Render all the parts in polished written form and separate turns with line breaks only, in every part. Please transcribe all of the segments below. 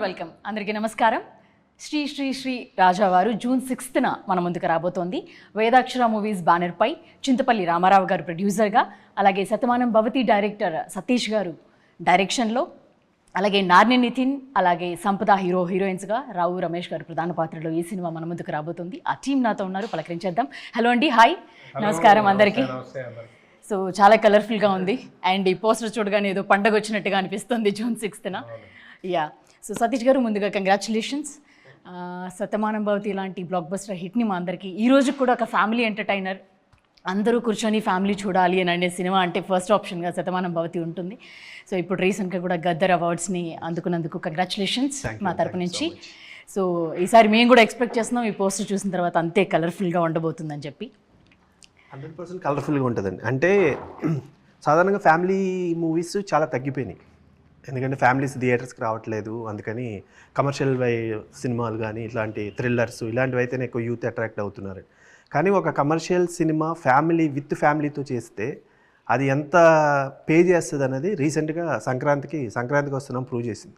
Welcome అందరికీ నమస్కారం. శ్రీ శ్రీ శ్రీ రాజావారు జూన్ 6న మన ముందుకు రాబోతోంది. వేదాక్షర మూవీస్ బ్యానర్పై చింతపల్లి రామారావు గారు ప్రొడ్యూసర్గా, అలాగే శతమానం భవతి డైరెక్టర్ సతీష్ గారు డైరెక్షన్లో, అలాగే నార్ని నితిన్, అలాగే సంపద హీరోయిన్స్గా, రావు రమేష్ గారు ప్రధాన పాత్రలో ఈ సినిమా మన ముందుకు రాబోతుంది. ఆ టీం నాతో ఉన్నారు, పలకరించేద్దాం. హలో అండి, హాయ్, నమస్కారం అందరికీ. సో చాలా కలర్ఫుల్గా ఉంది అండ్ ఈ పోస్టర్ చూడగానే ఏదో పండగ వచ్చినట్టుగా అనిపిస్తుంది జూన్ 6న. యా, సో సతీష్ గారు ముందుగా కంగ్రాచులేషన్స్. శతమానం భవతి లాంటి బ్లాక్ బస్టర్ హిట్ని మా అందరికీ ఈ రోజు కూడా ఒక ఫ్యామిలీ ఎంటర్టైనర్, అందరూ కూర్చొని ఫ్యామిలీ చూడాలి అని అనే సినిమా అంటే ఫస్ట్ ఆప్షన్గా శతమానం భవతి ఉంటుంది. సో ఇప్పుడు రీసెంట్గా కూడా గద్దర్ అవార్డ్స్ని అందుకున్నందుకు కంగ్రాచులేషన్స్ మా తరపు నుంచి. సో ఈసారి మేము కూడా ఎక్స్పెక్ట్ చేస్తున్నాం ఈ పోస్టర్ చూసిన తర్వాత అంతే కలర్ఫుల్గా ఉండబోతుందని చెప్పి.
100% కలర్ఫుల్గా ఉంటుందండి. అంటే సాధారణంగా ఫ్యామిలీ మూవీస్ చాలా తగ్గిపోయినాయి, ఎందుకంటే ఫ్యామిలీస్ థియేటర్స్కి రావట్లేదు. అందుకని కమర్షియల్ సినిమాలు కానీ ఇట్లాంటి థ్రిల్లర్స్ ఇలాంటివి అయితేనే ఎక్కువ యూత్ అట్రాక్ట్ అవుతున్నారు. కానీ ఒక కమర్షియల్ సినిమా ఫ్యామిలీతో చేస్తే అది ఎంత పే చేస్తుంది అనేది రీసెంట్గా సంక్రాంతికి వస్తున్నాం ప్రూవ్ చేసింది.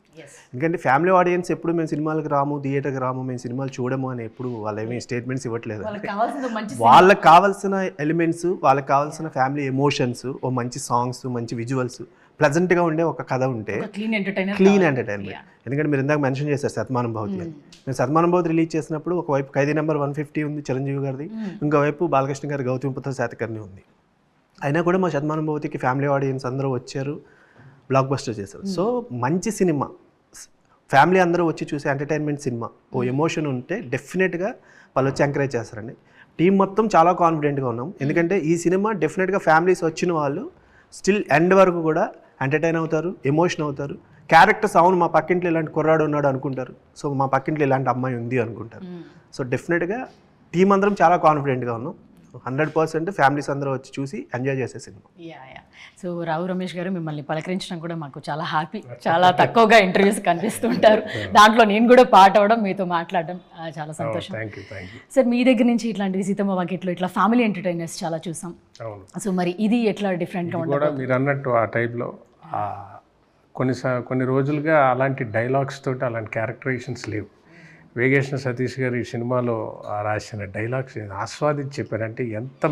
ఎందుకంటే ఫ్యామిలీ ఆడియన్స్ ఎప్పుడు మేము సినిమాలకు రాము, థియేటర్కి రాము, మేము సినిమాలు చూడము అని ఎప్పుడు వాళ్ళు ఏమీ స్టేట్మెంట్స్ ఇవ్వట్లేదు. వాళ్ళకి కావాల్సిన ఎలిమెంట్స్, వాళ్ళకి కావాల్సిన ఫ్యామిలీ ఎమోషన్స్, ఓ మంచి సాంగ్స్, మంచి విజువల్స్, ప్లెజెంట్గా ఉండే ఒక కథ ఉంటే క్లీన్ ఎంటర్టైన్మెంట్. ఎందుకంటే మీరు ఇందాక మెన్షన్ చేశారు శతమానం భవతి అని. మేము శతమానం భవతి రిలీజ్ చేసినప్పుడు ఒకవైపు ఖైదీ నెంబర్ 150 ఉంది చిరంజీవి గారిది, ఇంకోవైపు బాలకృష్ణ గారి గౌతమిపుత్ర శాతకర్ణి ఉంది. అయినా కూడా మా శతమానం భవతికి ఫ్యామిలీ ఆడియన్స్ అందరూ వచ్చారు, బ్లాక్ బస్టర్ చేశారు. సో మంచి సినిమా, ఫ్యామిలీ అందరూ వచ్చి చూసే ఎంటర్టైన్మెంట్ సినిమా, ఓ ఎమోషన్ ఉంటే డెఫినెట్గా వాళ్ళు వచ్చి ఎంకరేజ్ చేస్తారండి. టీం మొత్తం చాలా కాన్ఫిడెంట్గా ఉన్నాం, ఎందుకంటే ఈ సినిమా డెఫినెట్గా ఫ్యామిలీస్ వచ్చిన వాళ్ళు స్టిల్ ఎండ్ వరకు కూడా ఎంటర్టైన్ అవుతారు, ఎమోషన్ అవుతారు. క్యారెక్టర్స్, అవును మా పక్కింట్లో ఇలాంటి కుర్రాడు ఉన్నాడు అనుకుంటారు, సో మా పక్కింట్లో ఇలాంటి అమ్మాయి ఉంది అనుకుంటారు. సో డెఫినెట్గా టీం అందరం చాలా కాన్ఫిడెంట్గా ఉన్నాం. 100% ఫ్యామిలీస్ అందరూ వచ్చి చూసి ఎంజాయ్ చేసే సినిమా.
సో రావు రమేష్ గారు, మిమ్మల్ని పలకరించడం కూడా మాకు చాలా హ్యాపీ. చాలా తక్కువగా ఇంటర్వ్యూస్ కనిపిస్తుంటారు, దాంట్లో నేను కూడా పార్ట్ అవ్వడం, మీతో మాట్లాడడం చాలా సంతోషం. సార్, మీ దగ్గర నుంచి ఇట్లాంటి సీతమ్మ వాకిట్లో ఇట్లా ఫ్యామిలీ ఎంటర్టైనర్స్ చాలా చూసాం. సో మరి ఇది ఎట్లా డిఫరెంట్గా ఉంటుంది?
మీరు అన్నట్టు ఆ టైప్లో కొన్ని రోజులుగా అలాంటి డైలాగ్స్ తోటి అలాంటి క్యారెక్టరైజేషన్స్ లేవు. వేగేశ్న సతీష్ గారు ఈ సినిమాలో రాసిన డైలాగ్స్ ఆస్వాదించి చెప్పారంటే ఎంత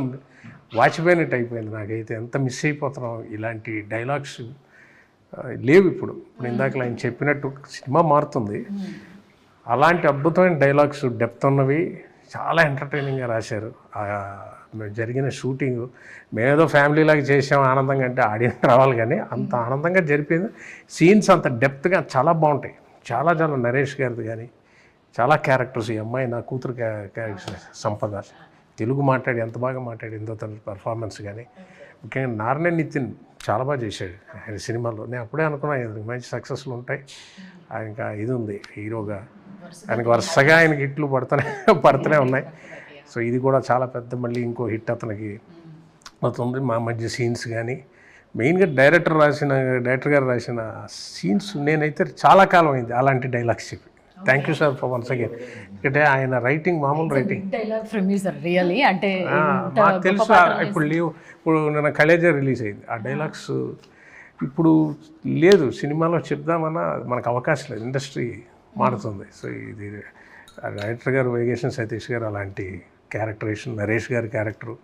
వాచిపోయినట్టు అయిపోయింది నాకైతే. ఎంత మిస్ అయిపోతున్నాం, ఇలాంటి డైలాగ్స్ లేవు ఇప్పుడు. ఇందాక ఆయన చెప్పినట్టు సినిమా మారుతుంది, అలాంటి అద్భుతమైన డైలాగ్స్, డెప్త్ ఉన్నవి చాలా ఎంటర్టైనింగ్గా రాశారు. జరిగిన షూటింగ్ మేమేదో ఫ్యామిలీ లాగా చేసాం ఆనందంగా, అంటే ఆడియన్స్ రావాలి, కానీ అంత ఆనందంగా జరిపింది. సీన్స్ అంత డెప్త్గా చాలా బాగుంటాయి. చాలా నరేష్ గారిది కానీ చాలా క్యారెక్టర్స్. ఈ అమ్మాయి నా కూతురు క్యారెక్టర్ సంపద, తెలుగు ఎంత బాగా మాట్లాడిందో తన పర్ఫార్మెన్స్ కానీ. ముఖ్యంగా నార్ని నితిన్ చాలా బాగా చేశాడు ఆయన సినిమాలో. నేను అప్పుడే అనుకున్నాను మంచి సక్సెస్లు ఉంటాయి, ఆయనకి ఇది ఉంది హీరోగా, ఆయనకి వరుసగా ఆయనకి హిట్లు పడుతూనే ఉన్నాయి. సో ఇది కూడా చాలా పెద్ద మళ్ళీ ఇంకో హిట్ అతనికి అవుతుంది. మా మధ్య సీన్స్ కానీ మెయిన్గా డైరెక్టర్ గారు రాసిన సీన్స్ నేనైతే చాలా కాలం అయింది అలాంటి డైలాగ్స్ చెప్పి. Thank you sir for once again. ఎందుకంటే ఆయన రైటింగ్ మామూలు రైటింగ్ నాకు తెలుసు. ఇప్పుడు లేవు, ఇప్పుడు నేను కలేజా రిలీజ్ అయింది, ఆ డైలాగ్స్ ఇప్పుడు లేదు సినిమాలో చెప్దామన్నా మనకు అవకాశం లేదు, ఇండస్ట్రీ మారుతుంది. సో ఇది డైరెక్టర్ గారు వేగేశ్న సతీష్ గారు అలాంటి క్యారెక్టరేషన్, నరేష్ గారి క్యారెక్టరు,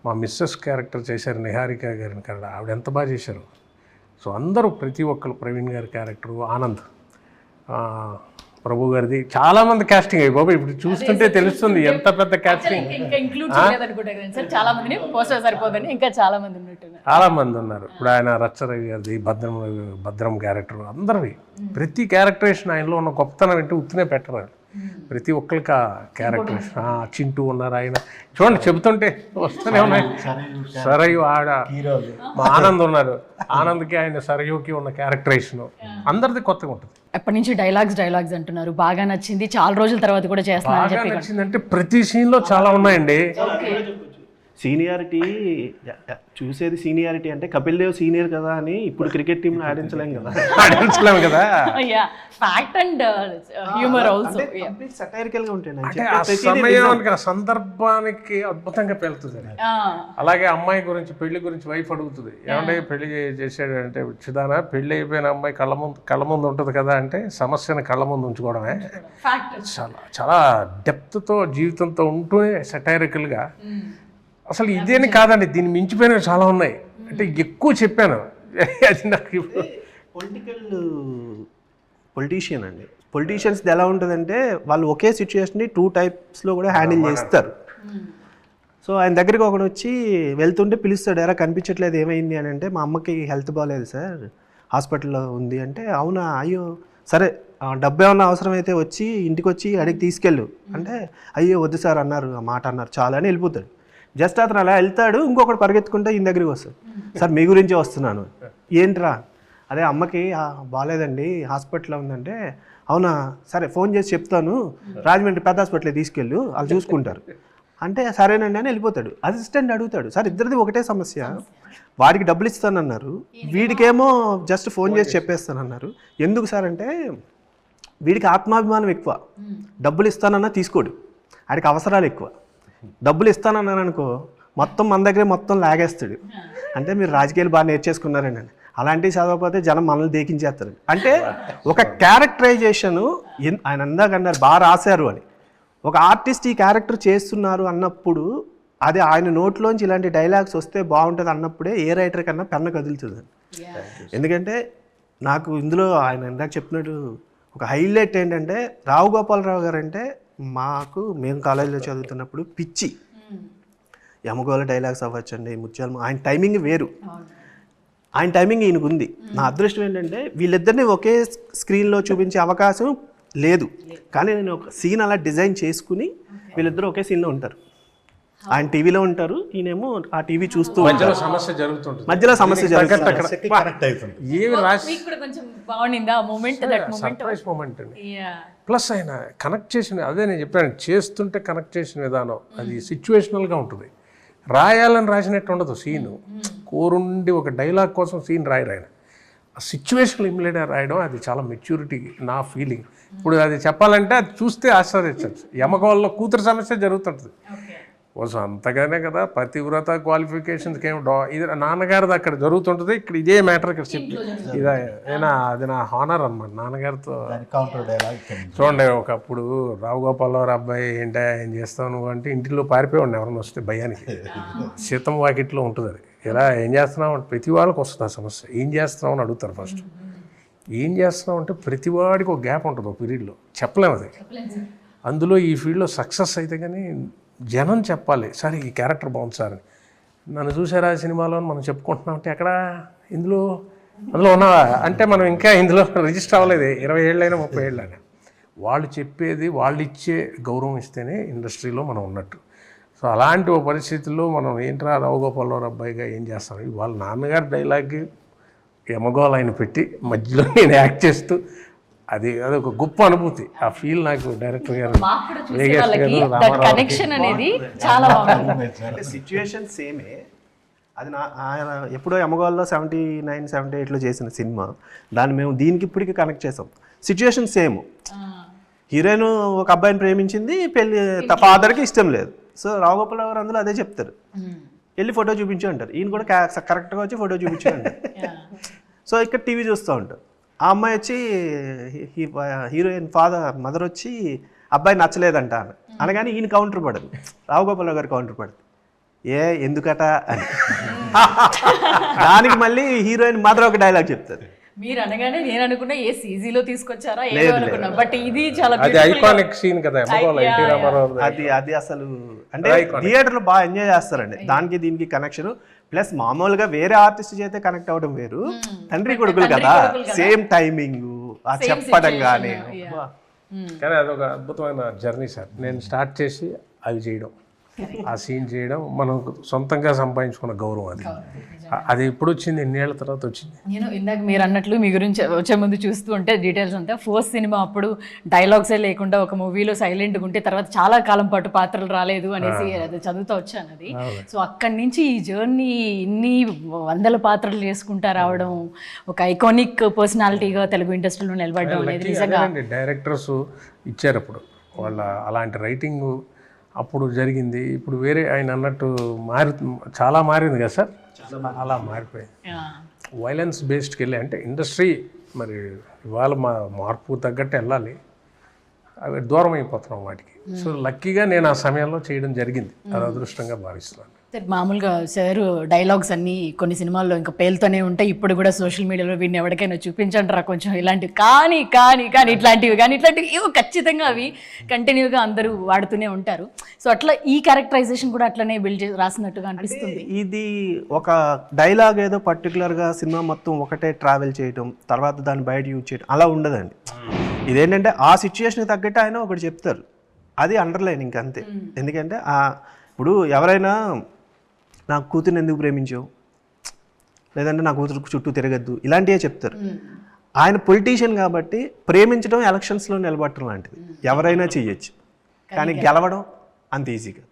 మా మిస్సెస్ క్యారెక్టర్ చేశారు నిహారిక గారిని కదా, ఆవిడ ఎంత బాగా చేశారు. సో అందరూ ప్రతి ఒక్కరు, ప్రవీణ్ గారి క్యారెక్టరు, ఆనంద్, ప్రభు గారిది, చాలా మంది కాస్టింగ్ అయ్యి బాబు ఇప్పుడు చూస్తుంటే తెలుస్తుంది ఎంత పెద్ద కాస్టింగ్. చాలా మంది ఉన్నారు. ఇప్పుడు ఆయన రచ్చరవి గారిది, భద్రం క్యారెక్టర్, అందరివి ప్రతి క్యారెక్టరేషన్ ఆయనలో ఉన్న గొప్పతనం ఏంటి ఉత్తినే పెట్టరు. ప్రతి ఒక్కరికి ఆ క్యారెక్టరేషన్. చింటూ ఉన్నారు, ఆయన చూడండి చెబుతుంటే వస్తూనే ఉన్నాయి. సరయు ఆడ మా ఆనంద్ ఉన్నారు, ఆనంద్కి ఆయన సరయుకి ఉన్న క్యారెక్టరేషన్ అందరిది కొత్తగా ఉంటుంది.
ఎప్పటి నుంచి డైలాగ్స్ అంటున్నారు, బాగా నచ్చింది, చాలా రోజుల తర్వాత కూడా చేస్తున్నారు.
బాగా నచ్చిందంటే ప్రతి సీన్లో చాలా ఉన్నాయండి.
సీనియారిటీ చూసేది సీనియారిటీ అంటే కపిల్ దేవ్ సీనియర్ కదా అని ఇప్పుడు క్రికెట్ టీంలో ఆడించలేం కదా.
ఆడించలేము కదా.
Fact and humour also
satirical గా ఉంటాయి.
అంటే ఆ సమయానికి ఆ సందర్భానికి అద్భుతంగా పెళ్తుంది. అలాగే అమ్మాయి గురించి పెళ్లి గురించి వైఫ్ అడుగుతుంది, ఏమంటే పెళ్లి చేసాడు అంటే చిదానా పెళ్లి అయిపోయిన అమ్మాయి కళ్ళ ముందు ఉంటుంది కదా అంటే సమస్యను కళ్ళ ముందు ఉంచుకోవడమే. చాలా చాలా డెప్త్తో జీవితంతో ఉంటూ సటైరికల్గా అసలు ఇదేని కాదండి, దీన్ని మించిపోయినవి చాలా ఉన్నాయి. అంటే ఎక్కువ చెప్పాను అది నాకు.
పొలిటీషియన్ అండి, పొలిటీషియన్స్ ఎలా ఉంటుందంటే వాళ్ళు ఒకే సిచ్యువేషన్ని 2 టైప్స్లో కూడా హ్యాండిల్ చేస్తారు. సో ఆయన దగ్గరికి ఒకడు వచ్చి వెళ్తుంటే పిలుస్తాడు, ఎరా కనిపించట్లేదు ఏమైంది అని అంటే, మా అమ్మకి హెల్త్ బాగాలేదు సార్ హాస్పిటల్లో ఉంది అంటే, అవునా అయ్యో సరే డబ్బు ఏమన్నా అవసరమైతే వచ్చి ఇంటికి వచ్చి అడిగి తీసుకెళ్ళు అంటే, అయ్యో వద్దు సార్ అన్నారు, ఆ మాట అన్నారు చాలా అని వెళ్ళిపోతాడు. జస్ట్ అతను అలా వెళ్తాడు, ఇంకొకటి పరిగెత్తుకుంటే ఈయన దగ్గరికి వస్తాడు, సార్ మీ గురించే వస్తున్నాను. ఏంట్రా? అదే అమ్మకి బాగాలేదండి హాస్పిటల్లో ఉందంటే, అవునా సరే ఫోన్ చేసి చెప్తాను రాజమండ్రి పెద్ద హాస్పిటల్ తీసుకెళ్ళు వాళ్ళు చూసుకుంటారు అంటే, సరేనండి అని వెళ్ళిపోతాడు. అసిస్టెంట్ అడుగుతాడు, సార్ ఇద్దరిది ఒకటే సమస్య, వాడికి డబ్బులు ఇస్తానన్నారు, వీడికేమో జస్ట్ ఫోన్ చేసి చెప్పేస్తానన్నారు. ఎందుకు సార్ అంటే, వీడికి ఆత్మాభిమానం ఎక్కువ, డబ్బులు ఇస్తానన్నా తీసుకోడు, ఆడికి అవసరాలు ఎక్కువ. డబ్బులు ఇస్తానన్నాను అనుకో మొత్తం మన దగ్గరే మొత్తం లాగేస్తాడు. అంటే మీరు రాజకీయాలు బాగా నేర్చేసుకున్నారండి అని. అలాంటివి చదవకపోతే జనం మనల్ని దేకించేస్తారు. అంటే ఒక క్యారెక్టరైజేషను ఆయన అందాక అన్నారు బాగా రాశారు అని, ఒక ఆర్టిస్ట్ ఈ క్యారెక్టర్ చేస్తున్నారు అన్నప్పుడు అది ఆయన నోట్లోంచి ఇలాంటి డైలాగ్స్ వస్తే బాగుంటుంది అన్నప్పుడే ఏ రైటర్ కన్నా పెన్న కదులుతుంది. ఎందుకంటే నాకు ఇందులో ఆయన ఇందాక చెప్పినట్టు ఒక హైలైట్ ఏంటంటే, రావు గోపాలరావు గారు అంటే మేము కాలేజీలో చదువుతున్నప్పుడు పిచ్చి. యమగోళ డైలాగ్స్ అవ్వచ్చండి, ముత్యాలు, ఆయన టైమింగ్ వేరు, ఆయన టైమింగ్ ఈయనకు ఉంది. నా అదృష్టం ఏంటంటే వీళ్ళిద్దరిని ఒకే స్క్రీన్లో చూపించే అవకాశం లేదు, కానీ నేను ఒక సీన్ అలా డిజైన్ చేసుకుని వీళ్ళిద్దరూ ఒకే సీన్లో ఉంటారు. ఆయన టీవీలో ఉంటారు, ఈయనేమో ఆ టీవీ చూస్తూ
మధ్యలో సమస్య జరుగుతుంది. సర్ప్రైజ్ మూమెంట్ అండి. ప్లస్ ఆయన కనెక్ట్ చేసిన, అదే నేను చెప్పాను, చేస్తుంటే కనెక్ట్ చేసిన విధానం అది సిచ్యువేషనల్గా ఉంటుంది. రాయాలని రాసినట్టు ఉండదు సీను, కోరుండి ఒక డైలాగ్ కోసం సీన్ రాయరు ఆయన, ఆ సిచ్యువేషనల్ ఇమిడియట్గా రాయడం అది చాలా మెచ్యూరిటీ నా ఫీలింగ్. ఇప్పుడు అది చెప్పాలంటే అది చూస్తే ఆశ్చర్యించచ్చు. యమగోళలో కూతురు సమస్య జరుగుతుంటుంది, కోసం అంతగానే కదా పతివ్రత క్వాలిఫికేషన్స్కి ఏమి ఇది నాన్నగారిది అక్కడ జరుగుతుంటుంది, ఇక్కడ ఇదే మ్యాటర్ ఇక్కడ చెప్పి అది నా హానర్ అన్నమాట నాన్నగారితో. చూడండి ఒకప్పుడు రావు గోపాలరావు అబ్బాయి ఏంటా ఏం చేస్తావు నువ్వు అంటే ఇంటిలో పారిపోయాడు ఎవరైనా వస్తే భయానికి. సీతం వాకిట్లో ఉంటుంది అది, ఇలా ఏం చేస్తున్నావు అంటే ప్రతి వాళ్ళకి వస్తుంది ఆ సమస్య. ఏం చేస్తున్నావు అని అడుగుతారు ఫస్ట్. ఏం చేస్తున్నావు అంటే ప్రతి వాడికి ఒక గ్యాప్ ఉంటుంది ఒక పీరియడ్లో, చెప్పలేము అది. అందులో ఈ ఫీల్డ్లో సక్సెస్ అయితే కానీ జనం చెప్పాలి, సార్ ఈ క్యారెక్టర్ బాగుంది సార్ అని. నన్ను చూసారా సినిమాలో మనం చెప్పుకుంటున్నాం అంటే ఎక్కడ అందులో ఉన్నావా అంటే మనం ఇంకా ఇందులో రిజిస్టర్ అవ్వలేదు, 20 ఏళ్ళైనా 30 ఏళ్ళైనా. వాళ్ళు చెప్పేది వాళ్ళు ఇచ్చే గౌరవం ఇస్తేనే ఇండస్ట్రీలో మనం ఉన్నట్టు. సో అలాంటి ఒక పరిస్థితుల్లో మనం ఏంట్రా రావు గోపాలరావు అబ్బాయిగా ఏం చేస్తాం, వాళ్ళ నాన్నగారి డైలాగ్కి యమగోళ ఆయన పెట్టి మధ్యలో నేను యాక్ట్ చేస్తూ అది ఒక గొప్ప అనుభూతి. ఆ ఫీల్ నాకు డైరెక్టర్ గారు
కనెక్షన్ అనేది చాలా బాగుంది.
సిచ్యువేషన్ సేమే, అది ఆయన ఎప్పుడో యమగోళలో 79, 78లో చేసిన సినిమా, దాన్ని మేము దీనికి ఇప్పటికీ కనెక్ట్ చేసాం. సిచ్యువేషన్ సేమ్, హీరోయిన్ ఒక అబ్బాయిని ప్రేమించింది, పెళ్ళి ఫాదర్కి ఇష్టం లేదు. సో రావు గోపాలరావు గారు అందులో అదే చెప్తారు, వెళ్ళి ఫోటో చూపించు అంటారు, ఈయన కూడా కరెక్ట్గా వచ్చి ఫోటో చూపించు అంటారు. సో ఇక్కడ టీవీ చూస్తూ ఉంటారు, ఆ అమ్మాయి వచ్చి హీరోయిన్ మదర్ వచ్చి అబ్బాయి నచ్చలేదంట అనగానే ఈయన కౌంటర్ పడదు, రావు గోపాలరావు గారు కౌంటర్ పడదు, ఎందుకట అని. దానికి మళ్ళీ హీరోయిన్ మదర్ ఒక డైలాగ్ చెప్తారు.
మీరు అనగానే నేను అనుకున్నా ఏ సీజీలో తీసుకొచ్చారా ఏదో అనుకున్నా, బట్ ఇది చాలా
ఐకానిక్ సీన్ కదా.
అది అసలు అంటే థియేటర్లో బాగా ఎంజాయ్ చేస్తారండి, దానికి దీనికి కనెక్షన్. ప్లస్ మామూలుగా వేరే ఆర్టిస్ట్ చేస్తే కనెక్ట్ అవ్వడం వేరు, తండ్రి కొడుకులు కదా, సేమ్ టైమింగ్ చెప్పడం కానీ.
కానీ అదొక అద్భుతమైన జర్నీ సార్. నేను స్టార్ట్ చేసి అవి చేయడం, ఆ సీన్ చేయడం మనం సొంతంగా సంపాదించుకున్న గౌరవం అది. అది ఎప్పుడు వచ్చింది, ఎన్నేళ్ల తర్వాత వచ్చింది.
నేను ఇందాక మీరు అన్నట్లు మీ గురించి వచ్చే ముందు చూస్తూ ఉంటే డీటెయిల్స్ అంతా ఫస్ట్ సినిమా అప్పుడు డైలాగ్సే లేకుండా ఒక మూవీలో సైలెంట్గా ఉంటే తర్వాత చాలా కాలం పాటు పాత్రలు రాలేదు అనేసి అది చదువుతూ వచ్చాను అది. సో అక్కడి నుంచి ఈ జర్నీ ఇన్ని వందల పాత్రలు చేసుకుంటా రావడం, ఒక ఐకానిక్ పర్సనాలిటీగా తెలుగు ఇండస్ట్రీలో నిలబడడం అనేది నిజంగా
డైరెక్టర్స్ ఇచ్చారు అప్పుడు వాళ్ళ అలాంటి రైటింగ్ అప్పుడు జరిగింది. ఇప్పుడు వేరే ఆయన అన్నట్టు చాలా మారింది కదా సార్, అలా మారిపోయింది. వైలెన్స్ బేస్డ్కి వెళ్ళి అంటే ఇండస్ట్రీ మరి ఇవాళ మార్పు తగ్గట్టు వెళ్ళాలి, అవి దూరం అయిపోతున్నాం వాటికి. సో లక్కీగా నేను ఆ సమయంలో చేయడం జరిగింది, అది అదృష్టంగా భావిస్తున్నాను.
మామూలుగా సార్ డైలాగ్స్ అన్నీ కొన్ని సినిమాల్లో ఇంకా పేలుతూనే ఉంటాయి. ఇప్పుడు కూడా సోషల్ మీడియాలో వీడిని ఎవరికైనా చూపించండి కొంచెం ఇలాంటివి కానీ ఇట్లాంటివి ఏవో ఖచ్చితంగా అవి కంటిన్యూగా అందరూ వాడుతూనే ఉంటారు. సో అట్లా ఈ క్యారెక్టరైజేషన్ కూడా అట్లనే బిల్డ్ చేసి రాసినట్టుగా అనిపిస్తుంది.
ఇది ఒక డైలాగ్ ఏదో పర్టికులర్గా సినిమా మొత్తం ఒకటే ట్రావెల్ చేయడం, తర్వాత దాన్ని బయట యూజ్ చేయడం అలా ఉండదండి. ఇదేంటంటే ఆ సిచ్యుయేషన్కి తగ్గట్టు ఆయన ఒకటి చెప్తారు, అది అండర్లైన్ ఇంకంతే. ఎందుకంటే ఇప్పుడు ఎవరైనా నా కూతురుని ఎందుకు ప్రేమించావు, లేదంటే నా కూతురు చుట్టూ తిరగద్దు, ఇలాంటివే చెప్తారు. ఆయన పొలిటీషియన్ కాబట్టి ప్రేమించడం ఎలక్షన్స్లో నిలబడటం లాంటిది ఎవరైనా చెయ్యొచ్చు, కానీ గెలవడం అంత ఈజీగా.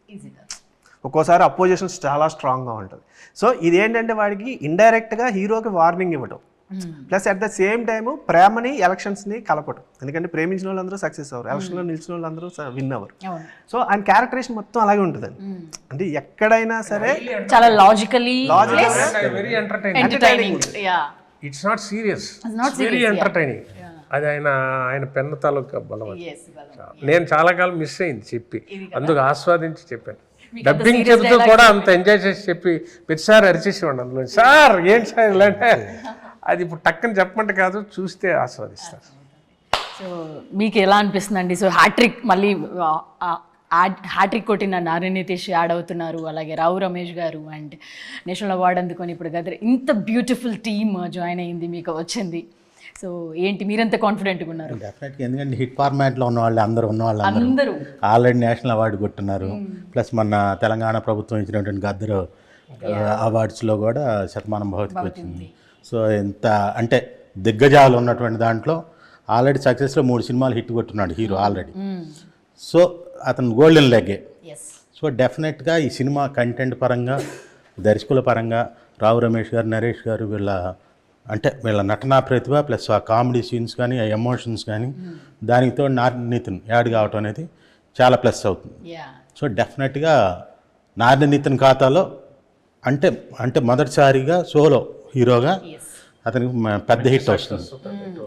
ఒక్కోసారి అపోజిషన్స్ చాలా స్ట్రాంగ్గా ఉంటుంది. సో ఇదేంటంటే వాడికి ఇండైరెక్ట్గా హీరోకి వార్నింగ్ ఇవ్వడం, plus at the same time ప్రేమని ఎలక్షన్స్ని కలపడం. ఎందుకంటే ప్రేమించిన వాళ్ళందరూ సక్సెస్ అవ్వరు, ఎలక్షన్లో నిలిచిన వాళ్ళందరూ విన్ అవ్వరు. సో ఆయన క్యారెక్టరేషన్ మొత్తం అలాగే ఉంటుందండి. అంటే ఎక్కడైనా సరే
చాలా logically
very entertaining, it's not serious, very entertaining. అది ఆయన పెన్న తాలూకా బలం. నేను చాలా కాలం మిస్ అయింది చెప్పి, అందుకు ఆస్వాదించి చెప్పాను. డబ్బింగ్ చెబుతూ కూడా అంత ఎంజాయ్ చేసి చెప్పి ప్రతిసారి అరిచేసేవాడు అందులో, సార్ ఏంటి సార్ ఇలాంటి. అది ఇప్పుడు టక్కని చెప్పమంటే కాదు, చూస్తే ఆస్వాదిస్తారు.
సో మీకు ఎలా అనిపిస్తుందండి? సో హ్యాట్రిక్ మళ్ళీ హ్యాట్రిక్ కొట్టిన నాని నితీష్ యాడ్ అవుతున్నారు, అలాగే రావు రమేష్ గారు అండ్ నేషనల్ అవార్డు అందుకొని ఇప్పుడు గదర్ ఇంత బ్యూటిఫుల్ టీమ్ జాయిన్ అయ్యింది, మీకు వచ్చింది. సో ఏంటి మీరెంత కాన్ఫిడెంట్గా ఉన్నారు?
డెఫినెట్గా, ఎందుకంటే హిట్ ఫార్మాట్లో ఉన్న వాళ్ళు అందరూ ఆల్రెడీ నేషనల్ అవార్డు కొట్టున్నారు. ప్లస్ మొన్న తెలంగాణ ప్రభుత్వం ఇచ్చినటువంటి గద్దరు అవార్డ్స్లో కూడా శతమానం భవతికి వచ్చింది. సో ఎంత అంటే దిగ్గజాలు ఉన్నటువంటి దాంట్లో ఆల్రెడీ సక్సెస్లో 3 సినిమాలు హిట్ కొట్టున్నాడు హీరో ఆల్రెడీ. సో అతను గోల్డెన్ లెగ్గే. సో డెఫినెట్గా ఈ సినిమా కంటెంట్ పరంగా, దర్శకుల పరంగా రావు రమేష్ గారు, నరేష్ గారు వీళ్ళ నటనా ప్రతిభ ప్లస్ ఆ కామెడీ సీన్స్ కానీ, ఆ ఎమోషన్స్ కానీ, దానితో నితిన్ యాడ్ కావటం అనేది చాలా ప్లస్ అవుతుంది. సో డెఫినెట్గా నితిన్ ఖాతాలో అంటే మొదటిసారిగా సోలో హీరోగా అతనికి పెద్ద హిట్ వస్తుంది.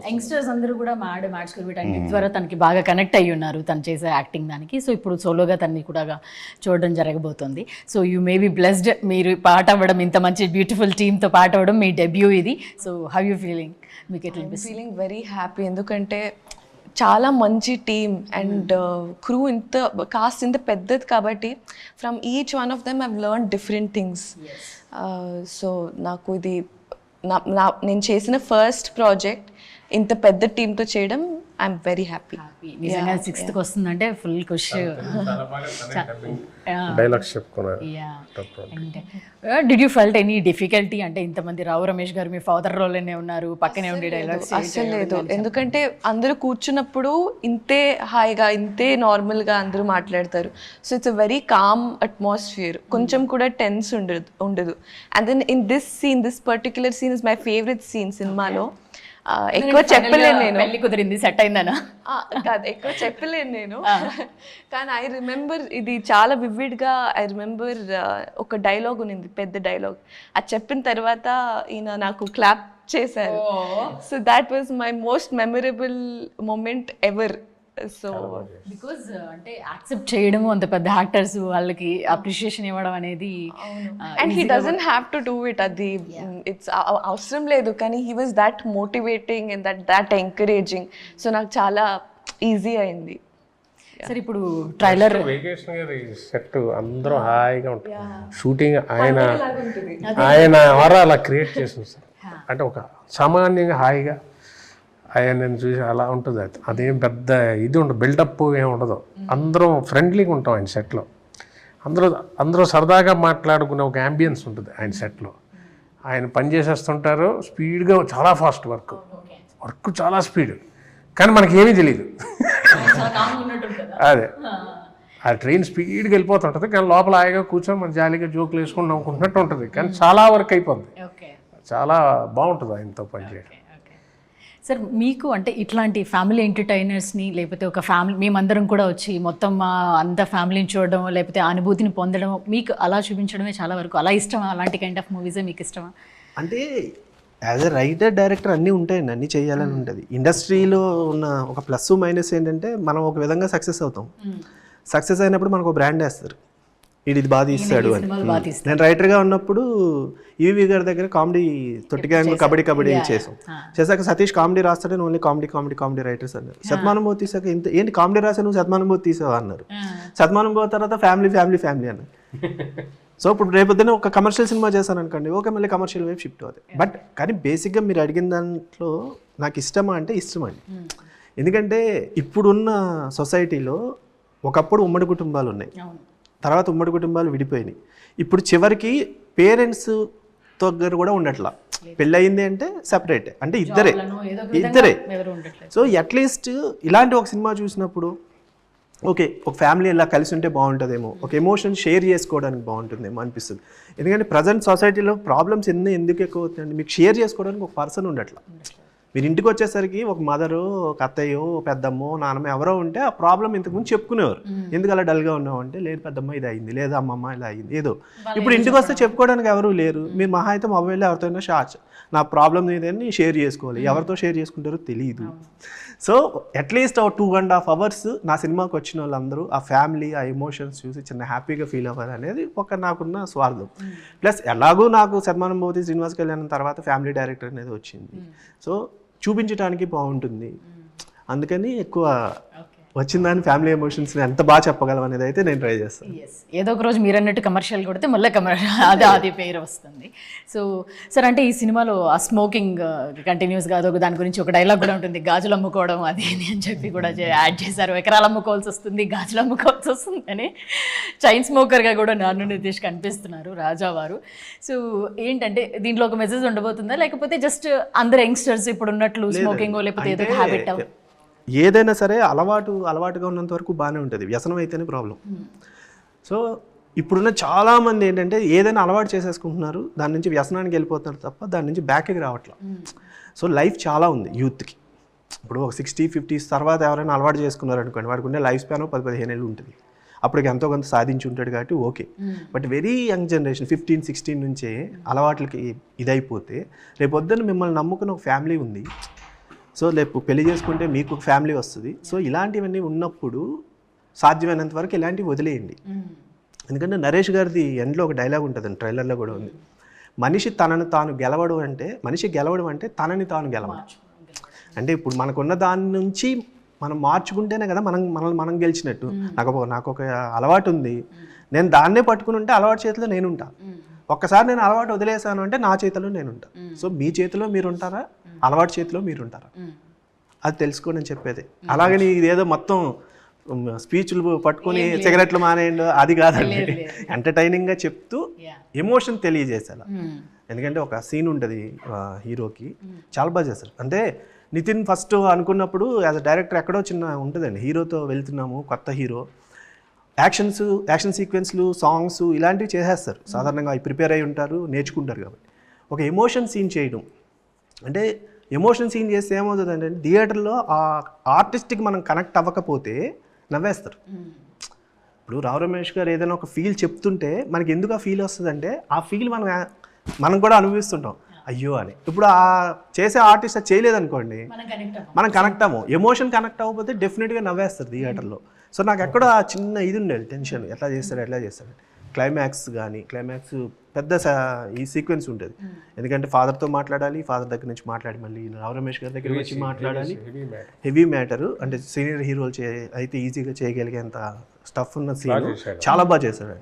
యంగ్స్టర్స్ అందరూ కూడా మ్యాడ్ స్కూల్ వీటన్నిటి ద్వారా తనకి బాగా కనెక్ట్ అయ్యి ఉన్నారు తను చేసే యాక్టింగ్ దానికి. సో ఇప్పుడు సోలోగా తనని కూడా చూడడం జరగబోతుంది. So you may be blessed, మీరు పాట అవ్వడం, ఇంత మంచి బ్యూటిఫుల్ టీమ్తో పాట అవ్వడం, మీ డెబ్యూ ఇది. So how you feeling? మీకు ఎట్లా అనిపిస్తుంది?
ఫీలింగ్ వెరీ హ్యాపీ, ఎందుకంటే చాలా మంచి టీమ్ అండ్ క్రూ, కాస్ట్ ఇంత పెద్దది కాబట్టి from each one of them I've learn different things. So నాకు ఇది నేను చేసిన ఫస్ట్ ప్రాజెక్ట్ ఇంత పెద్ద టీంతో చేయడం ఐఎమ్ వెరీ హ్యాపీ.
నిజంగా 6th వస్తుందంటే ఫుల్ ఖుషి.
డైలాగ్స్ చెప్పుకున్నారు.
Did you felt any difficulty? అంటే ఇంతమంది రావు రమేష్ గారు మీ ఫాదర్ రోల్లోనే ఉన్నారు, పక్కనే ఉండి డైలాగ్స్.
అసలు లేదు, ఎందుకంటే అందరూ కూర్చున్నప్పుడు ఇంతే హాయిగా, ఇంతే నార్మల్గా అందరూ మాట్లాడతారు. So it's a very calm atmosphere, కొంచెం కూడా టెన్స్ ఉండదు. And then in this particular scene is my favourite scene సినిమాలో. ఎక్కువ చెప్పలేను నేను,
పెళ్లి కుదిరింది, సెట్ అయిందనా
కాదు, ఎక్కువ చెప్పలేను నేను. కానీ ఐ రిమెంబర్ ఇది చాలా వివిడ్గా. ఐ రిమెంబర్ ఒక డైలాగ్ ఉంది, పెద్ద డైలాగ్. అది చెప్పిన తర్వాత ఈయన నాకు క్లాప్ చేశారు. So that was my most memorable moment ever. So
because అంటే యాక్సెప్ట్ చేయడము, అంత పెద్ద యాక్టర్స్ వాళ్ళకి అప్రిషియేషన్ ఇవ్వడం అనేది.
And he doesn't have to do it, అది ఇట్స్ అవసరం లేదు, కానీ he was that motivating and that encouraging. So నాకు చాలా ఈజీ అయింది.
సరే ఇప్పుడు ట్రైలర్
వెకేషన్ సెట్ అందరూ హాయిగా ఉంటుంది. షూటింగ్ ఆయన అలా క్రియేట్ చేసింది సార్. అంటే ఒక సామాన్యంగా హాయిగా ఆయన చూసి అలా ఉంటుంది. అదేం పెద్ద ఇది ఉండదు, బిల్డప్ ఏమి ఉండదు. అందరం ఫ్రెండ్లీగా ఉంటాం ఆయన సెట్లో. అందరూ సరదాగా మాట్లాడుకునే ఒక యాంబియన్స్ ఉంటుంది ఆయన సెట్లో. ఆయన పని చేసేస్తుంటారు స్పీడ్గా, చాలా ఫాస్ట్ వర్క్ చాలా స్పీడ్, కానీ మనకి ఏమీ తెలియదు. అదే ఆ ట్రైన్ స్పీడ్గా వెళ్ళిపోతుంటుంది, కానీ లోపల హాయిగా కూర్చొని మన జాలీగా జోకులు వేసుకుని నవ్వుకుంటున్నట్టు ఉంటుంది, కానీ చాలా వర్క్ అయిపోతుంది. చాలా బాగుంటుంది ఆయనతో పనిచేయడం.
సార్ మీకు అంటే ఇట్లాంటి ఫ్యామిలీ ఎంటర్టైనర్స్ని, లేకపోతే ఒక ఫ్యామిలీ మేమందరం కూడా వచ్చి మొత్తం అంత ఫ్యామిలీని చూడడం, లేకపోతే అనుభూతిని పొందడం, మీకు అలా చూపించడమే చాలా వరకు అలా ఇష్టమా? అలాంటి కైండ్ ఆఫ్ మూవీసే మీకు ఇష్టమా?
అంటే యాజ్ ఎ రైటర్ డైరెక్టర్ అన్నీ ఉంటాయండి, అన్నీ చేయాలని ఉంటుంది. ఇండస్ట్రీలో ఉన్న ఒక ప్లస్ మైనస్ ఏంటంటే మనం ఒక విధంగా సక్సెస్ అవుతాం. సక్సెస్ అయినప్పుడు మనకు ఒక బ్రాండ్ వేస్తారు, ఇది బాగా తీస్తాడు అని. నేను రైటర్గా ఉన్నప్పుడు ఈవీ గారి దగ్గర కామెడీ తొట్టి గ్యాంగ్ కబడ్డీ చేశాక సతీష్ కామెడీ రాస్తాడని ఓన్లీ కామెడీ రైటర్స్ అన్నారు. శతమానుభూతి తీసాక ఏంటి కామెడీ రాసా నువ్వు శతమానుభూతి తీసావా అన్నారు. శతమానుభూతి తర్వాత ఫ్యామిలీ అన్నారు. సో ఇప్పుడు రేపొద్దున ఒక కమర్షియల్ సినిమా చేశాను అనుకోండి, ఓకే మళ్ళీ కమర్షియల్ వైపు షిఫ్ట్ అవుతాయి. బట్ కానీ బేసిక్గా మీరు అడిగిన దాంట్లో నాకు ఇష్టమా అంటే ఇష్టమండి. ఎందుకంటే ఇప్పుడున్న సొసైటీలో ఒకప్పుడు ఉమ్మడి కుటుంబాలు ఉన్నాయి, తర్వాత ఉమ్మడి కుటుంబాలు విడిపోయినాయి. ఇప్పుడు చివరికి పేరెంట్స్ దగ్గర కూడా ఉండట్లా, పెళ్ళయింది అంటే సెపరేట్, అంటే ఇద్దరే. సో అట్లీస్ట్ ఇలాంటి ఒక సినిమా చూసినప్పుడు ఓకే ఒక ఫ్యామిలీ ఇలా కలిసి ఉంటే బాగుంటుందేమో, ఒక ఎమోషన్ షేర్ చేసుకోవడానికి బాగుంటుందేమో అనిపిస్తుంది. ఎందుకంటే ప్రజెంట్ సొసైటీలో ప్రాబ్లమ్స్ ఎందుకు ఎక్కువ అవుతుందండి, మీకు షేర్ చేసుకోవడానికి ఒక పర్సన్ ఉండట్లా. మీరు ఇంటికి వచ్చేసరికి ఒక మదరు, ఒక అత్తయ్యో, పెద్దమ్మో, నాన్నమ్మ ఎవరో ఉంటే ఆ ప్రాబ్లం ఇంతకుముందు చెప్పుకునేవారు. ఎందుకు అలా డల్గా ఉన్నావు అంటే, లేదు పెద్దమ్మ ఇది అయింది, లేదా అమ్మమ్మ ఇలా అయింది ఏదో. ఇప్పుడు ఇంటికి వస్తే చెప్పుకోవడానికి ఎవరు లేరు. మీరు మహా అయితే మొబైల్లో ఎవరితోనైనా నా ప్రాబ్లం ఏదని షేర్ చేసుకోవాలి, ఎవరితో షేర్ చేసుకుంటారో తెలియదు. సో అట్లీస్ట్ 2.5 hours నా సినిమాకి వచ్చిన వాళ్ళందరూ ఆ ఫ్యామిలీ, ఆ ఎమోషన్స్ చూసి చిన్న హ్యాపీగా ఫీల్ అవ్వాలి అనేది ఒక నాకున్న స్వార్థం. ప్లస్ ఎలాగూ నాకు శతమానుభూతి శ్రీనివాస్ కళ్యాణ్ తర్వాత ఫ్యామిలీ డైరెక్టర్ అనేది వచ్చింది. సో చూపించడానికి బాగుంటుంది, అందుకని ఎక్కువ వచ్చిన దాని ఫ్యామిలీ ఎమోషన్స్ని ఎంత బాగా చెప్పగలం అనేది అయితే నేను ట్రై చేస్తాను.
ఏదో ఒక రోజు మీరు అన్నట్టు కమర్షియల్ కొడితే మళ్ళీ అది పేరు వస్తుంది. సో సార్ అంటే ఈ సినిమాలో ఆ స్మోకింగ్ కంటిన్యూస్గా అదొక దాని గురించి ఒక డైలాగ్ కూడా ఉంటుంది, గాజులు అమ్ముకోవడం అది అని చెప్పి కూడా యాడ్ చేశారు. ఎకరాలు అమ్ముకోవాల్సి వస్తుంది, గాజులు అమ్ముకోవాల్సి వస్తుంది అని చైన్ స్మోకర్గా కూడా నాన్ను నితీష్ కనిపిస్తున్నారు రాజావారు. సో ఏంటంటే దీంట్లో ఒక మెసేజ్ ఉండబోతుందా, లేకపోతే జస్ట్ అందరు యంగ్స్టర్స్ ఇప్పుడు ఉన్నట్లు స్మోకింగ్ లేకపోతే ఏదో హ్యాబిట్?
ఏదైనా సరే అలవాటుగా ఉన్నంత వరకు బాగానే ఉంటుంది, వ్యసనం అయితేనే ప్రాబ్లం. సో ఇప్పుడున్న చాలామంది ఏంటంటే ఏదైనా అలవాటు చేసేసుకుంటున్నారు, దాని నుంచి వ్యసనానికి వెళ్ళిపోతున్నారు తప్ప దాని నుంచి బ్యాక్కి రావట్లా. సో లైఫ్ చాలా ఉంది యూత్కి. ఇప్పుడు ఒక 60-50s తర్వాత ఎవరైనా అలవాటు చేసుకున్నారు అనుకోండి, వాడికి ఉండే లైఫ్ స్పాన్ 10-15 ఏళ్ళు ఉంటుంది. అప్పటికి ఎంతో కొంత సాధించి ఉంటాడు కాబట్టి okay. But very young generation 15-16 నుంచే అలవాట్లకి ఇదైపోతే రేపొద్దున మిమ్మల్ని నమ్ముకున్న ఒక ఫ్యామిలీ ఉంది. సో రేపు పెళ్లి చేసుకుంటే మీకు ఫ్యామిలీ వస్తుంది. సో ఇలాంటివన్నీ ఉన్నప్పుడు సాధ్యమైనంత వరకు ఇలాంటివి వదిలేయండి. ఎందుకంటే నరేష్ గారిది ఎండ్లో ఒక డైలాగ్ ఉంటుందండి, ట్రైలర్లో కూడా ఉంది. మనిషి తనని తాను గెలవడం అంటే తనని తాను గెలవడం. అంటే ఇప్పుడు మనకున్న దాని నుంచి మనం మార్చుకుంటేనే కదా మనం గెలిచినట్టు. నాకు ఒక అలవాటు ఉంది, నేను దాన్నే పట్టుకుని ఉంటే అలవాటు చేతిలో నేను ఉంటా. ఒక్కసారి నేను అలవాటు వదిలేసాను అంటే నా చేతిలో నేను ఉంటా. సో మీ చేతిలో మీరు ఉంటారా, అలవాటు చేతిలో మీరు ఉంటారా, అది తెలుసుకోండి అని చెప్పేది. అలాగని ఇదేదో మొత్తం స్పీచ్లు పట్టుకొని సిగరెట్లు మానేయండి అది కాదండి. ఎంటర్టైనింగ్గా చెప్తూ ఎమోషన్ తెలియజేసేలా. ఎందుకంటే ఒక సీన్ ఉంటుంది హీరోకి, చాలా బాగా చేస్తారు. అంటే నితిన్ ఫస్ట్ అనుకున్నప్పుడు యాజ్ అ డైరెక్టర్ ఎక్కడో చిన్న ఉంటుందండి, హీరోతో వెళ్తున్నాము, కొత్త హీరో, యాక్షన్ సీక్వెన్స్లు, సాంగ్స్ ఇలాంటివి చేసేస్తారు. సాధారణంగా అవి ప్రిపేర్ అయి ఉంటారు, నేర్చుకుంటారు. కాబట్టి ఒక ఎమోషన్ సీన్ చేయడం అంటే, ఎమోషన్ సీన్ చేస్తే ఏమవుతుంది అంటే థియేటర్లో ఆ ఆర్టిస్ట్కి మనం కనెక్ట్ అవ్వకపోతే నవ్వేస్తారు. ఇప్పుడు రావు రమేష్ గారు ఏదైనా ఒక ఫీల్ చెప్తుంటే మనకి ఎందుకు ఆ ఫీల్ వస్తుందంటే ఆ ఫీల్ మనం కూడా అనుభవిస్తుంటాం అయ్యో అని. ఇప్పుడు ఆ చేసే ఆర్టిస్ట్ అది చేయలేదనుకోండి, మనం కనెక్ట్ అవ్వం. ఎమోషన్ కనెక్ట్ అవ్వకపోతే డెఫినెట్గా నవ్వేస్తారు థియేటర్లో. సో నాకు ఎక్కడో ఆ చిన్న ఇది ఉండేది టెన్షన్, ఎట్లా చేస్తాడు. క్లైమాక్స్ పెద్ద ఈ సీక్వెన్స్ ఉంటుంది. ఎందుకంటే ఫాదర్తో మాట్లాడాలి, ఫాదర్ దగ్గర నుంచి మాట్లాడి మళ్ళీ రావు రమేష్ గారి దగ్గర వచ్చి మాట్లాడాలి. హెవీ మ్యాటరు, అంటే సీనియర్ హీరోలు అయితే ఈజీగా చేయగలిగేంత స్టఫ్ ఉన్న సీన్ చాలా బాగా చేశాడు.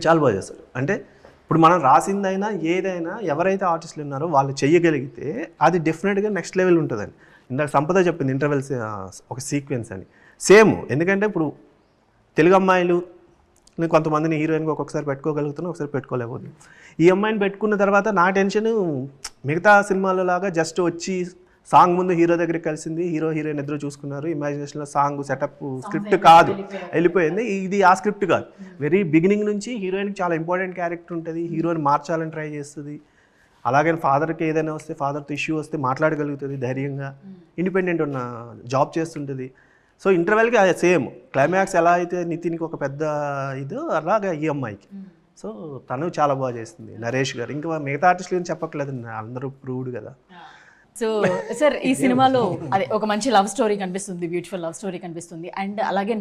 చాలా బాగా చేస్తాడు. అంటే ఇప్పుడు మనం రాసిందైనా ఏదైనా ఎవరైతే ఆర్టిస్టులు ఉన్నారో వాళ్ళు చేయగలిగితే అది డెఫినెట్గా నెక్స్ట్ లెవెల్ ఉంటుందండి. ఇందాక సంపద చెప్పింది ఇంటర్వెల్స్ ఒక సీక్వెన్స్ అని, సేమ్. ఎందుకంటే ఇప్పుడు తెలుగు అమ్మాయిలు నేను కొంతమందిని హీరోయిన్గా ఒక్కొక్కసారి పెట్టుకోగలుగుతాను, ఒకసారి పెట్టుకోలేకపోతున్నాను. ఈ అమ్మాయిని పెట్టుకున్న తర్వాత నా టెన్షన్ మిగతా సినిమాలో లాగా జస్ట్ వచ్చి సాంగ్ ముందు హీరో దగ్గరికి కలిసింది, హీరో హీరోయిన్ ఇద్దరు చూసుకున్నారు, ఇమాజినేషన్లో సాంగ్ సెటప్ స్క్రిప్ట్ కాదు, వెళ్ళిపోయింది. ఇది ఆ స్క్రిప్ట్ కాదు. వెరీ బిగినింగ్ నుంచి హీరోయిన్కి చాలా ఇంపార్టెంట్ క్యారెక్టర్ ఉంటుంది, హీరోయిన్ మార్చాలని ట్రై చేస్తుంది. అలాగే ఫాదర్కి ఏదైనా వస్తే, ఫాదర్తో ఇష్యూ వస్తే మాట్లాడగలుగుతుంది ధైర్యంగా, ఇండిపెండెంట్ ఉన్న జాబ్ చేస్తుంటుంది. సో ఇంటర్వెల్కి అది సేమ్ క్లైమాక్స్ ఎలా అయితే నితిన్కి ఒక పెద్ద ఇదో అలాగే ఈ అమ్మాయికి. సో తను చాలా బాగా చేస్తుంది, నరేష్ గారు. ఇంకా మిగతా ఆర్టిస్టులు ఏం చెప్పట్లేదు, అందరూ ప్రూవ్డ్ కదా.
సో సార్ ఈ సినిమాలో అదే ఒక మంచి లవ్ స్టోరీ కనిపిస్తుంది, బ్యూటిఫుల్ లవ్ స్టోరీ కనిపిస్తుంది. అండ్ అలాగే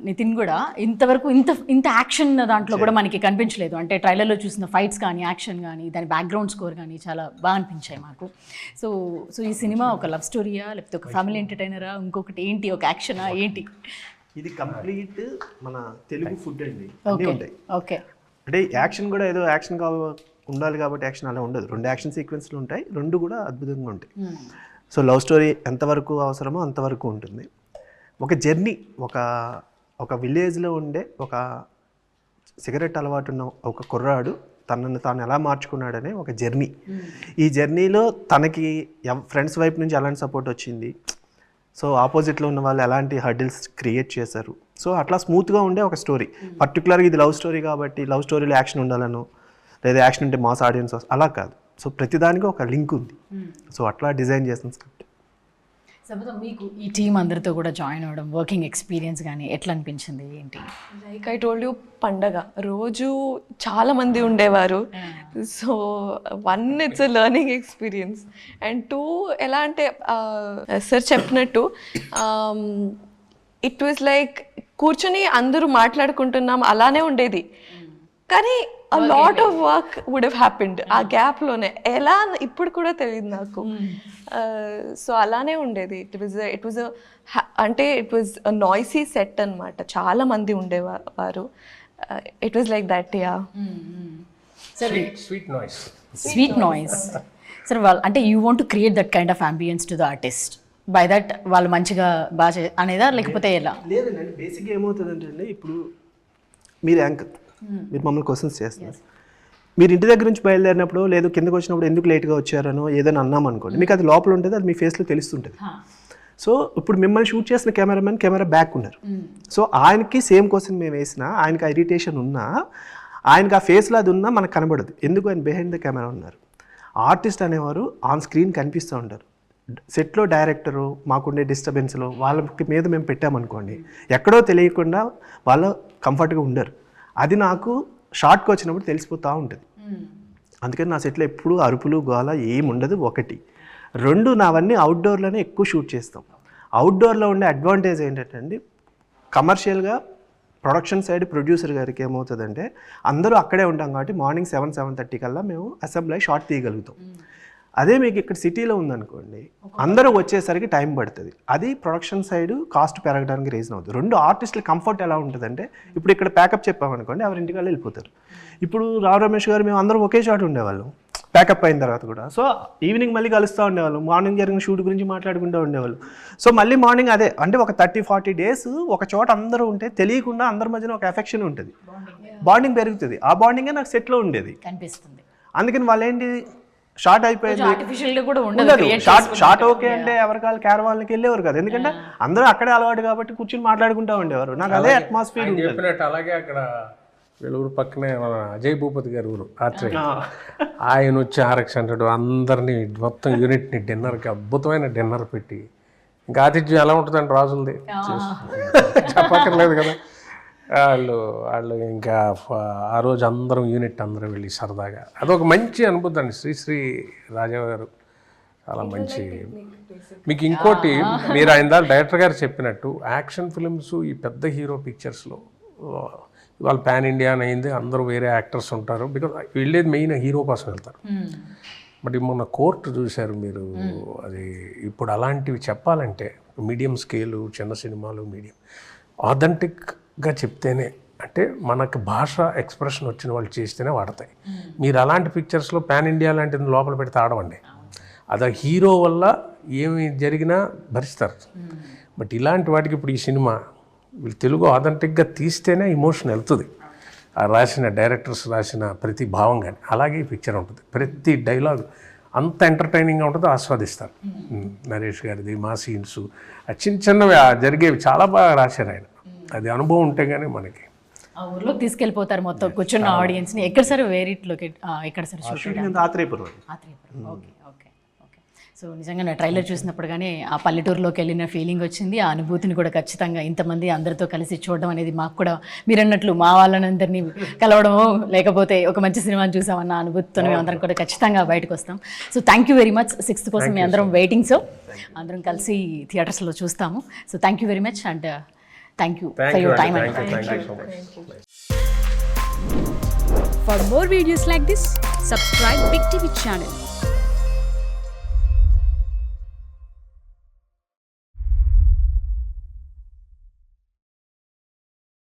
నితిన్ కూడా ఇంతవరకు ఇంత యాక్షన్ దాంట్లో కూడా మనకి కనిపించలేదు. అంటే ట్రైలర్లో చూసిన ఫైట్స్ కానీ, యాక్షన్ కానీ, దాని బ్యాక్గ్రౌండ్ స్కోర్ కానీ చాలా బాగా అనిపించాయి మాకు. సో ఈ సినిమా ఒక లవ్ స్టోరీయా, లేకపోతే ఒక ఫ్యామిలీ ఎంటర్టైనరా, ఇంకొకటి ఏంటి, ఒక యాక్షనా ఏంటి?
ఇది కంప్లీట్ మన తెలుగు ఫుడ్ అండి, అన్నీ ఉంటాయి.
ఓకే,
అంటే యాక్షన్ కూడా ఏదో యాక్షన్ ఉండాలి కాబట్టి యాక్షన్ అలా ఉండదు. 2 యాక్షన్ సీక్వెన్స్లు ఉంటాయి, 2 కూడా అద్భుతంగా ఉంటాయి. సో లవ్ స్టోరీ ఎంతవరకు అవసరమో అంతవరకు ఉంటుంది. ఒక జర్నీ, ఒక విలేజ్లో ఉండే ఒక సిగరెట్ అలవాటు ఉన్న ఒక కుర్రాడు తనను తాను ఎలా మార్చుకున్నాడనే ఒక జర్నీ. ఈ జర్నీలో తనకి ఫ్రెండ్స్ వైపు నుంచి ఎలాంటి సపోర్ట్ వచ్చింది, సో ఆపోజిట్లో ఉన్న వాళ్ళు ఎలాంటి హర్డిల్స్ క్రియేట్ చేశారు. సో అట్లా స్మూత్గా ఉండే ఒక స్టోరీ. పర్టికులర్గా ఇది లవ్ స్టోరీ కాబట్టి లవ్ స్టోరీలో యాక్షన్ ఉండాలను, లేదా యాక్షన్ ఉంటే మాస్ ఆడియన్స్ అలా కాదు. సో ప్రతిదానికి ఒక లింక్ ఉంది. సో అట్లా డిజైన్ చేసిన స్క్రిప్ట్.
సపోజ్ మీకు ఈ టీం అందరితో కూడా జాయిన్ అవ్వడం, వర్కింగ్ ఎక్స్పీరియన్స్ కానీ ఎట్లా అనిపించింది, ఏంటి?
లైక్ ఐ టోల్డ్ యూ, పండగ రోజు చాలా మంది ఉండేవారు. So 1 it's a learning experience, and 2 ఎలా అంటే సార్ చెప్పినట్టు ఇట్ వాజ్ లైక్ కూర్చొని అందరూ మాట్లాడుకుంటున్నాం అలానే ఉండేది, కానీ a lot of work would have happened ఆ గ్యాప్లోనే. ఎలా ఇప్పుడు కూడా తెలియదు నాకు. సో అలానే ఉండేది. ఇట్ వాజ్ అంటే ఇట్ వాజ్ నాయిసీ సెట్ అనమాట, చాలా మంది ఉండేవారు. It was like that. Yeah,
sweet noise.
సరే వాళ్ళు అంటే you want to create that kind of ambience to the artist by that, వాళ్ళు మంచిగా బాగా అనేదా, లేకపోతే ఎలా?
లేదండి, బేసిక్గా ఏమవుతుందంటే అండి, ఇప్పుడు మీరు యాంకర్, మీరు మమ్మల్ని క్వశ్చన్స్ చేస్తున్నారు. మీరు ఇంటి దగ్గర నుంచి బయలుదేరినప్పుడు లేదు కిందకు వచ్చినప్పుడు ఎందుకు లేట్గా వచ్చారనో ఏదైనా అన్నాం అనుకోండి, మీకు అది లోపల ఉంటుంది, అది మీ ఫేస్లో తెలుస్తుంటుంది. సో ఇప్పుడు మిమ్మల్ని షూట్ చేసిన కెమెరా బ్యాక్ ఉన్నారు. సో ఆయనకి సేమ్ క్వశ్చన్ మేము వేసినా, ఆయనకి ఆ ఇరిటేషన్ ఉన్నా, ఆయనకి ఆ ఫేస్లో అది ఉన్నా మనకు కనబడదు, ఎందుకు ఆయన బిహైండ్ ద కెమెరా ఉన్నారు. ఆర్టిస్ట్ అనేవారు ఆన్ స్క్రీన్ కనిపిస్తూ ఉంటారు. సెట్లో డైరెక్టరు మాకుండే డిస్టర్బెన్స్లో వాళ్ళకి మీద మేము పెట్టామనుకోండి, ఎక్కడో తెలియకుండా వాళ్ళు కంఫర్ట్గా ఉండరు. అది నాకు షార్ట్కి వచ్చినప్పుడు తెలిసిపోతూ ఉంటుంది. అందుకని నా సెట్లో ఎప్పుడు అరుపులు గోల ఏమి ఉండదు. 1, 2 నావన్నీ అవుట్డోర్లోనే ఎక్కువ షూట్ చేస్తాం. అవుట్డోర్లో ఉండే అడ్వాంటేజ్ ఏంటంటే కమర్షియల్గా ప్రొడక్షన్ సైడ్ ప్రొడ్యూసర్ గారికి ఏమవుతుందంటే అందరూ అక్కడే ఉంటాం కాబట్టి మార్నింగ్ 7-7:30 కల్లా మేము అసెంబ్లీ అయ్యి షార్ట్ తీయగలుగుతాం. అదే మీకు ఇక్కడ సిటీలో ఉందనుకోండి, అందరూ వచ్చేసరికి టైం పడుతుంది. అది ప్రొడక్షన్ సైడ్ కాస్ట్ పెరగడానికి రీజన్ అవుతుంది. 2 ఆర్టిస్టుల కంఫర్ట్ ఎలా ఉంటుందంటే, ఇప్పుడు ఇక్కడ ప్యాకప్ చెప్పామనుకోండి, ఎవరి ఇంటికి వాళ్ళు వెళ్ళిపోతారు. ఇప్పుడు రావు రమేష్ గారు మేము అందరం ఒకే షాట్ ఉండేవాళ్ళం ప్యాకప్ అయిన తర్వాత కూడా. సో ఈవినింగ్ మళ్ళీ కలుస్తూ ఉండేవాళ్ళు, మార్నింగ్ జరిగిన షూట్ గురించి మాట్లాడుకుంటూ ఉండేవాళ్ళు. సో మళ్ళీ మార్నింగ్ అదే అంటే ఒక 30-40 డేస్ ఒక చోట అందరూ ఉంటే తెలియకుండా అందరి మధ్యన ఒక ఎఫెక్షన్ ఉంటుంది, బాండింగ్ పెరుగుతుంది. ఆ బాండింగే నాకు సెట్లో ఉండేది
కనిపిస్తుంది.
అందుకని వాళ్ళు ఏంటి షార్ట్ అయిపోయింది,
ఆర్టిఫిషియల్గా కూడా ఉండదు.
షార్ట్ ఓకే అంటే ఎవరికాలు క్యారవాన్కి వెళ్ళేవారు కదా, ఎందుకంటే అందరూ అక్కడే అలవాటు కాబట్టి కూర్చొని మాట్లాడుకుంటూ ఉండేవారు. నాకు అదే అట్మాస్ఫియర్
చెప్పినట్టు. అలాగే అక్కడ వీళ్ళ ఊరు పక్కనే మన అజయ్ భూపతి గారి ఊరు ఆత్రేయ, ఆయన వచ్చి RX 100 అందరినీ మొత్తం యూనిట్ని డిన్నర్కి అద్భుతమైన డిన్నర్ పెట్టి, ఇంకా ఆతిథ్యం ఎలా ఉంటుందండి రాజులది చెప్పక్కర్లేదు కదా. వాళ్ళు ఇంకా ఆ రోజు అందరం యూనిట్ అందరూ వెళ్ళి సరదాగా, అదొక మంచి అనుభూతి అండి. శ్రీ రాజా గారు చాలా మంచి. మీకు ఇంకోటి, మీరు ఆయన డైరెక్టర్ గారు చెప్పినట్టు యాక్షన్ ఫిల్మ్స్ ఈ పెద్ద హీరో పిక్చర్స్లో ఇవాళ పాన్ ఇండియా అని అయింది, అందరూ వేరే యాక్టర్స్ ఉంటారు, బికాజ్ వెళ్ళేది మెయిన్ హీరో కోసం వెళ్తారు. బట్ మొన్న కోర్టు చూశారు మీరు, అది ఇప్పుడు అలాంటివి చెప్పాలంటే మీడియం స్కేలు, చిన్న సినిమాలు, మీడియం ఆథెంటిక్గా చెప్తేనే, అంటే మనకు భాష ఎక్స్ప్రెషన్ వచ్చిన వాళ్ళు చేస్తేనే వాడతాయి. మీరు అలాంటి పిక్చర్స్లో పాన్ ఇండియా లాంటిది లోపల పెడితే ఆడవండి. అది హీరో వల్ల ఏమి జరిగినా భరిస్తారు. బట్ ఇలాంటి వాటికి ఇప్పుడు ఈ సినిమా వీళ్ళు తెలుగు ఆథెంటిక్గా తీస్తేనే ఇమోషన్ వెళ్తుంది. ఆ రాసిన డైరెక్టర్స్ రాసిన ప్రతి భావం కానీ అలాగే ఈ పిక్చర్ ఉంటుంది. ప్రతి డైలాగ్ అంత ఎంటర్టైనింగ్గా ఉంటుంది, ఆస్వాదిస్తారు. నరేష్ గారిది మా సీన్స్ చిన్న చిన్నవి జరిగేవి చాలా బాగా రాశారు ఆయన. అది అనుభవం ఉంటే కానీ మనకి
ఆ ఊర్లోకి తీసుకెళ్ళిపోతారు మొత్తం కూర్చున్న ఆడియన్స్ని. ఎక్కడ సార్ వేరేట్లోకి ఎక్కడ sir shooting?
Atreyapuram.
Okay okay okay. So నిజంగా నా ట్రైలర్ చూసినప్పుడు కానీ ఆ పల్లెటూరులోకి వెళ్ళిన ఫీలింగ్ వచ్చింది. ఆ అనుభూతిని కూడా ఖచ్చితంగా ఇంతమంది అందరితో కలిసి చూడడం అనేది మాకు కూడా మీరు అన్నట్లు మా వాళ్ళనందరినీ కలవడము లేకపోతే ఒక మంచి సినిమాని చూసామన్న అనుభూతితో మేము అందరం కూడా ఖచ్చితంగా బయటకు వస్తాం. So thank you very much. 6th కోసం మీ అందరం వెయిటింగ్. సో అందరం కలిసి థియేటర్స్లో చూస్తాము. So thank you very much and thank you for your time.
For more videos like this, subscribe Big TV channel.